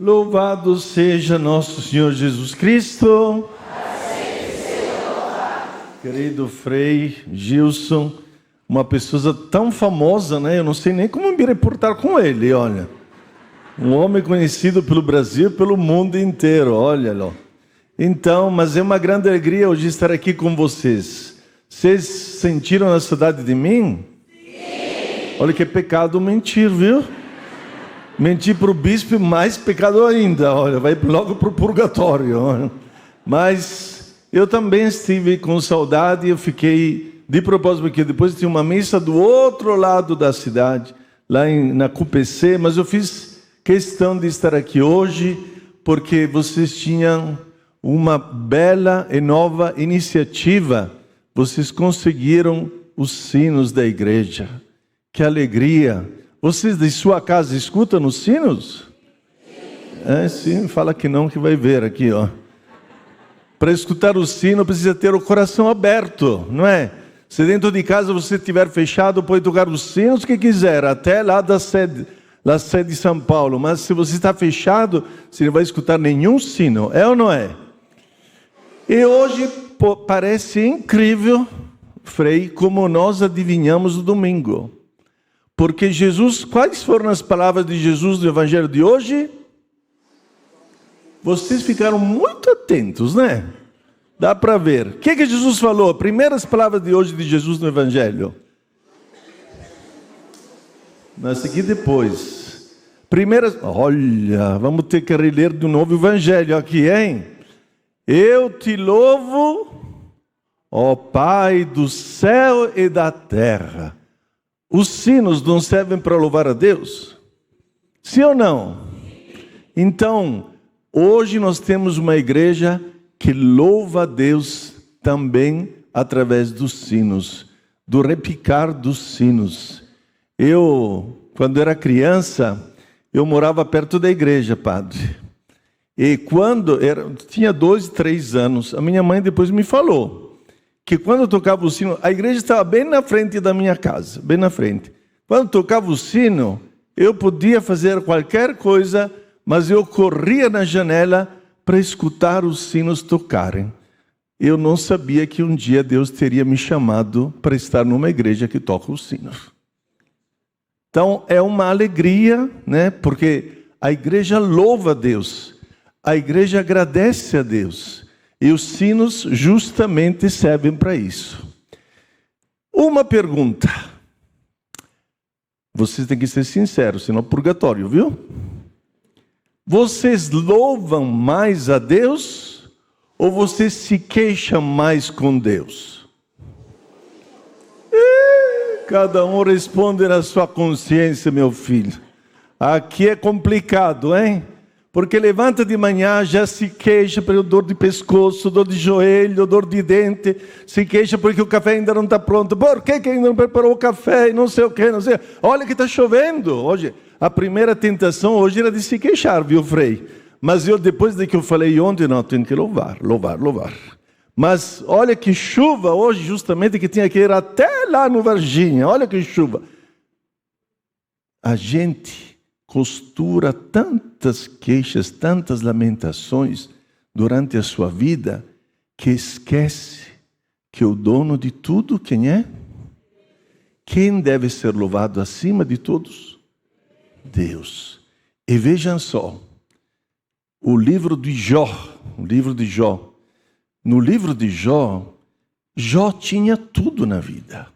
Louvado seja nosso Senhor Jesus Cristo. Querido Frei Gilson, uma pessoa tão famosa, né? Eu não sei nem como me reportar com ele, olha. Um homem conhecido pelo Brasil e pelo mundo inteiro, olha lá. Então, mas é uma grande alegria hoje estar aqui com vocês. Vocês sentiram a saudade de mim? Sim. Olha que pecado mentir, viu? Mentir para o bispo, mais pecado ainda, olha, vai logo para o purgatório. Olha. Mas eu também estive com saudade, eu fiquei, de propósito, porque depois tinha uma missa do outro lado da cidade, lá na QPC, mas eu fiz questão de estar aqui hoje, porque vocês tinham uma bela e nova iniciativa, vocês conseguiram os sinos da igreja, que alegria! Vocês de sua casa escutam os sinos? Sim, fala que não, que vai ver aqui, ó. Para escutar o sino precisa ter o coração aberto, não é? Se dentro de casa você estiver fechado, pode tocar os sinos que quiser, até lá da sede de São Paulo. Mas se você está fechado, você não vai escutar nenhum sino, é ou não é? E hoje parece incrível, Frei, como nós adivinhamos o domingo. Porque Jesus, quais foram as palavras de Jesus no Evangelho de hoje? Vocês ficaram muito atentos, né? Dá para ver. O que Jesus falou? Primeiras palavras de hoje de Jesus no Evangelho. Mas aqui depois. Olha, vamos ter que reler de novo o Evangelho aqui, hein? Eu te louvo, ó Pai do céu e da terra. Os sinos não servem para louvar a Deus? Sim ou não? Então, hoje nós temos uma igreja que louva a Deus também através dos sinos, do repicar dos sinos. Eu, quando era criança, eu morava perto da igreja, padre. E tinha 2, 3 anos, a minha mãe depois me falou que quando eu tocava o sino, a igreja estava bem na frente da minha casa, bem na frente. Quando tocava o sino, eu podia fazer qualquer coisa, mas eu corria na janela para escutar os sinos tocarem. Eu não sabia que um dia Deus teria me chamado para estar numa igreja que toca os sinos. Então é uma alegria, né? Porque a igreja louva a Deus, a igreja agradece a Deus. E os sinos justamente servem para isso. Uma pergunta. Vocês têm que ser sinceros, senão é purgatório, viu? Vocês louvam mais a Deus ou vocês se queixam mais com Deus? Cada um responde na sua consciência, meu filho. Aqui é complicado, hein? Porque levanta de manhã, já se queixa pelo dor de pescoço, dor de joelho, dor de dente, se queixa porque o café ainda não está pronto. Por que ainda não preparou o café e não sei o que, não sei. Olha que está chovendo. Hoje, a primeira tentação hoje era de se queixar, viu, Frei? Mas depois de que eu falei ontem, não, tenho que louvar. Mas olha que chuva hoje, justamente que tinha que ir até lá no Varginha. Olha que chuva. A gente costura tantas queixas, tantas lamentações durante a sua vida, que esquece que o dono de tudo, quem é? Quem deve ser louvado acima de todos? Deus. E vejam só, o livro de Jó. No livro de Jó, Jó tinha tudo na vida.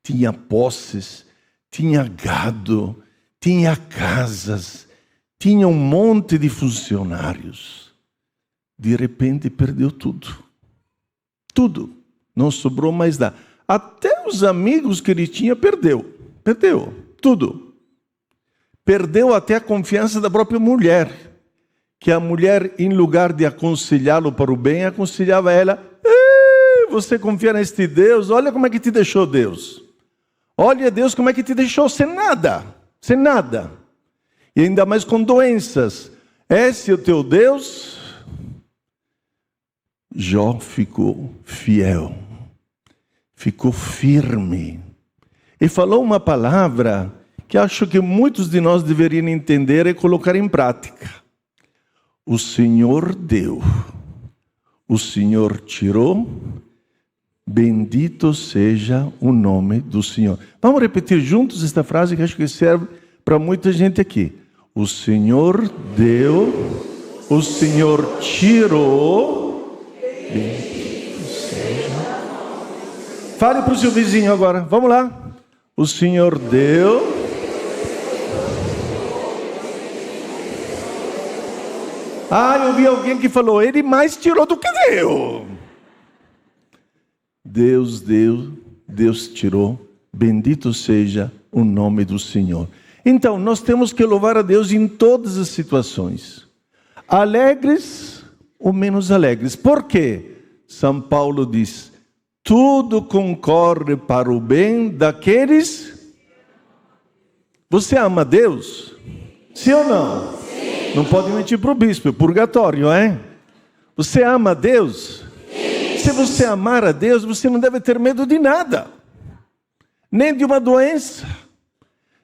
Tinha posses, tinha gado, tinha casas, tinha um monte de funcionários. De repente perdeu tudo. Tudo. Não sobrou mais nada. Até os amigos que ele tinha perdeu. Perdeu tudo. Perdeu até a confiança da própria mulher. Que a mulher, em lugar de aconselhá-lo para o bem, aconselhava ela: você confia neste Deus? Olha como é que te deixou Deus. Olha Deus como é que te deixou sem nada. Sem nada. E ainda mais com doenças. Esse é o teu Deus? Jó ficou fiel. Ficou firme. E falou uma palavra que acho que muitos de nós deveriam entender e colocar em prática. O Senhor deu, o Senhor tirou, bendito seja o nome do Senhor. Vamos repetir juntos esta frase que acho que serve para muita gente aqui. O Senhor deu, o Senhor tirou, bendito seja. Fale para o seu vizinho agora, vamos lá. O Senhor deu. Eu vi alguém que falou, ele mais tirou do que deu. Deus deu, Deus tirou, bendito seja o nome do Senhor. Então, nós temos que louvar a Deus em todas as situações. Alegres ou menos alegres. Por quê? São Paulo diz, tudo concorre para o bem daqueles... Você ama Deus? Sim ou não? Não pode mentir para o bispo, é purgatório, é? Você ama a Deus? Sim. Se você amar a Deus, você não deve ter medo de nada. Nem de uma doença,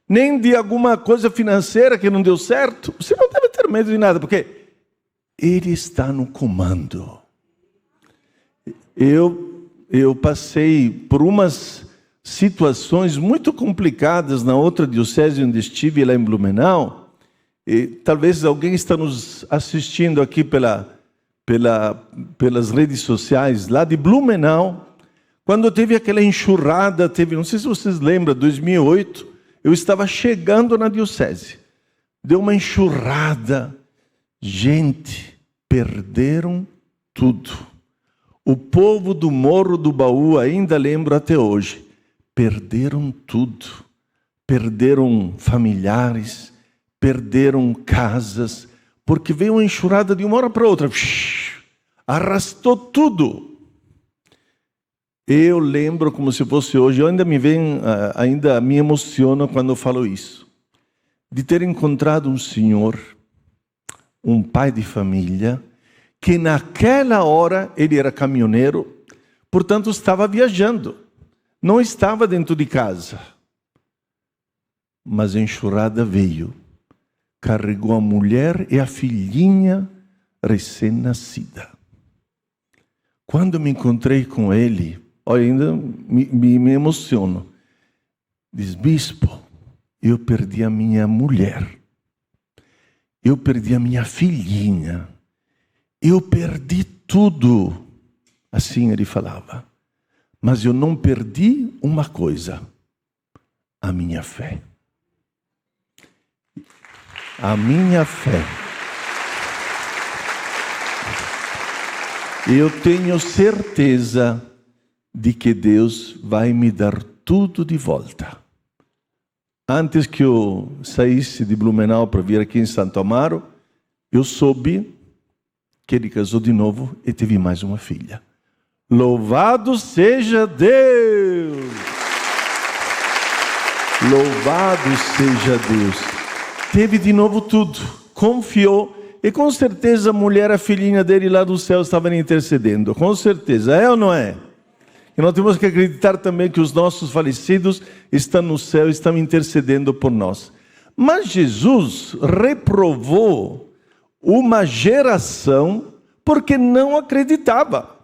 nem de alguma coisa financeira que não deu certo. Você não deve ter medo de nada, porque Ele está no comando. Eu passei por umas situações muito complicadas na outra diocese onde estive, lá em Blumenau. E talvez alguém está nos assistindo aqui pelas redes sociais, lá de Blumenau, quando teve aquela enxurrada, não sei se vocês lembram, 2008, eu estava chegando na diocese, deu uma enxurrada, gente, perderam tudo. O povo do Morro do Baú, ainda lembro até hoje, perderam tudo, perderam familiares, perderam casas, porque veio uma enxurrada de uma hora para outra, arrastou tudo. Eu lembro como se fosse hoje, ainda me emociono quando eu falo isso, de ter encontrado um senhor, um pai de família, que naquela hora ele era caminhoneiro, portanto estava viajando, não estava dentro de casa, mas a enxurrada veio, carregou a mulher e a filhinha recém-nascida. Quando me encontrei com ele, ainda me emociono. Diz, bispo, eu perdi a minha mulher, eu perdi a minha filhinha, eu perdi tudo. Assim ele falava. Mas eu não perdi uma coisa, a minha fé. A minha fé. Eu tenho certeza de que Deus vai me dar tudo de volta. Antes que eu saísse de Blumenau para vir aqui em Santo Amaro, eu soube que ele casou de novo e teve mais uma filha. Louvado seja Deus! Louvado seja Deus! Teve de novo tudo, confiou, e com certeza a mulher, a filhinha dele lá do céu estava intercedendo, com certeza, é ou não é? E nós temos que acreditar também que os nossos falecidos estão no céu, estão intercedendo por nós. Mas Jesus reprovou uma geração porque não acreditava.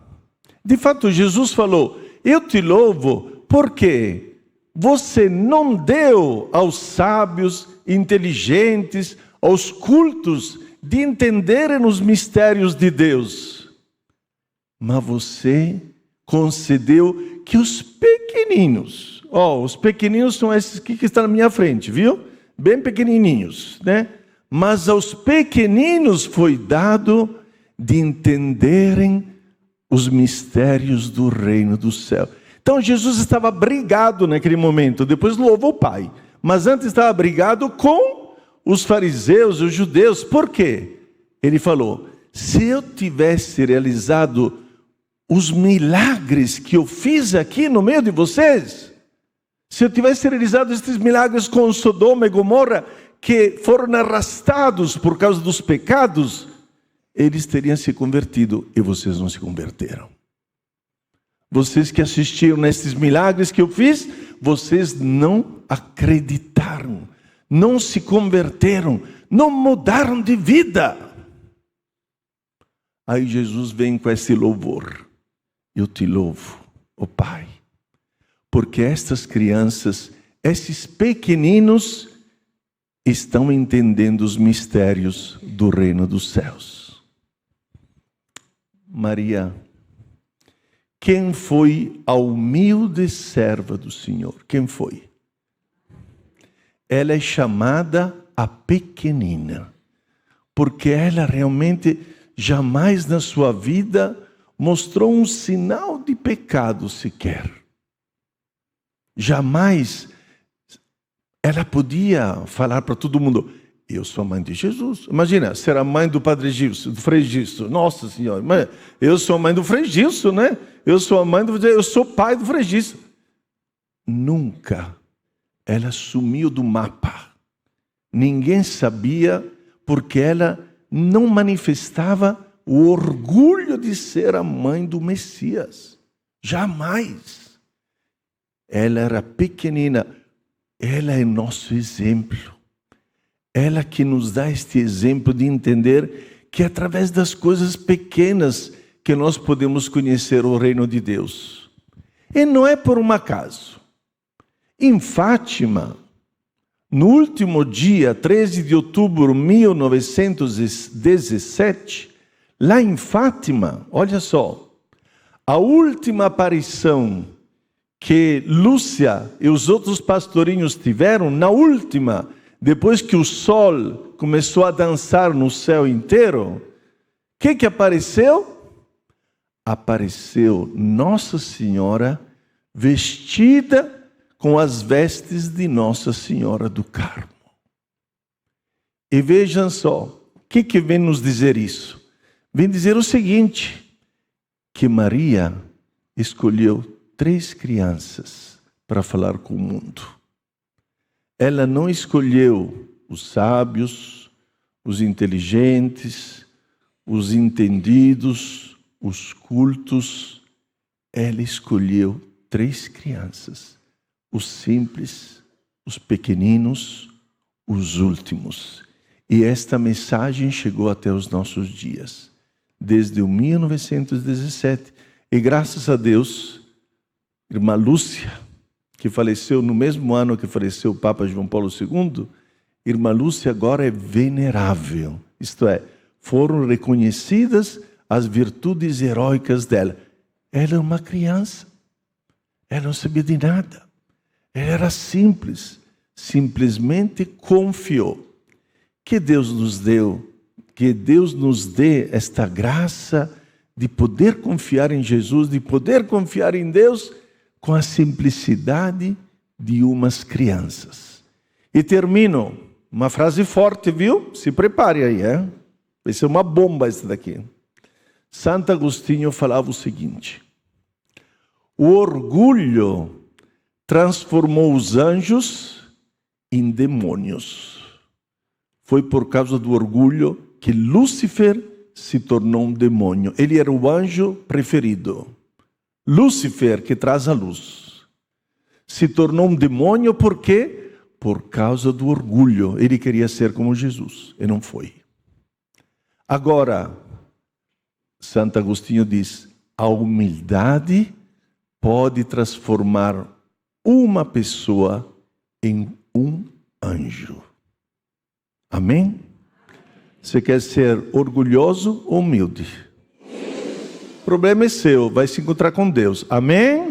De fato, Jesus falou, eu te louvo porque você não deu aos sábios, inteligentes, aos cultos, de entenderem os mistérios de Deus. Mas você concedeu que os pequeninos, os pequeninos são esses que estão na minha frente, viu? Bem pequenininhos, né? Mas aos pequeninos foi dado de entenderem os mistérios do reino do céu. Então Jesus estava brigado naquele momento, depois louvou o Pai. Mas antes estava brigado com os fariseus, os judeus. Por quê? Ele falou, se eu tivesse realizado os milagres que eu fiz aqui no meio de vocês, se eu tivesse realizado esses milagres com Sodoma e Gomorra, que foram arrastados por causa dos pecados, eles teriam se convertido e vocês não se converteram. Vocês que assistiram nesses milagres que eu fiz, vocês não acreditaram, não se converteram, não mudaram de vida. Aí Jesus vem com esse louvor. Eu te louvo, ó Pai, porque estas crianças, esses pequeninos, estão entendendo os mistérios do reino dos céus. Maria, quem foi a humilde serva do Senhor? Quem foi? Ela é chamada a pequenina, porque ela realmente jamais na sua vida mostrou um sinal de pecado sequer. Jamais ela podia falar para todo mundo: eu sou a mãe de Jesus. Imagina, ser a mãe do Padre Gilson, do Frei Gilson. Nossa Senhora, mas eu sou a mãe do Frei Gilson, né? Eu sou a mãe eu sou pai do Frei Gilson. Nunca. Ela sumiu do mapa. Ninguém sabia, porque ela não manifestava o orgulho de ser a mãe do Messias. Jamais. Ela era pequenina. Ela é nosso exemplo. Ela que nos dá este exemplo de entender que é através das coisas pequenas que nós podemos conhecer o reino de Deus. E não é por um acaso. Em Fátima, no último dia, 13 de outubro de 1917, lá em Fátima, olha só, a última aparição que Lúcia e os outros pastorinhos tiveram, na última, depois que o sol começou a dançar no céu inteiro, o que apareceu? Apareceu Nossa Senhora vestida com as vestes de Nossa Senhora do Carmo. E vejam só, o que vem nos dizer isso? Vem dizer o seguinte, que Maria escolheu 3 crianças para falar com o mundo. Ela não escolheu os sábios, os inteligentes, os entendidos, os cultos. Ela escolheu 3 crianças. Os simples, os pequeninos, os últimos. E esta mensagem chegou até os nossos dias. Desde 1917. E graças a Deus, irmã Lúcia, que faleceu no mesmo ano que faleceu o Papa João Paulo II, irmã Lúcia agora é venerável. Isto é, foram reconhecidas as virtudes heróicas dela. Ela é uma criança. Ela não sabia de nada. Ela era simples. Simplesmente confiou. Que Deus nos dê esta graça de poder confiar em Jesus, de poder confiar em Deus com a simplicidade de umas crianças. E termino, uma frase forte, viu? Se prepare aí, vai ser uma bomba essa daqui. Santo Agostinho falava o seguinte: o orgulho transformou os anjos em demônios. Foi por causa do orgulho que Lúcifer se tornou um demônio. Ele era o anjo preferido. Lúcifer, que traz a luz, se tornou um demônio por quê? Por causa do orgulho. Ele queria ser como Jesus e não foi. Agora, Santo Agostinho diz: a humildade pode transformar uma pessoa em um anjo. Amém? Você quer ser orgulhoso ou humilde? O problema é seu, vai se encontrar com Deus. Amém?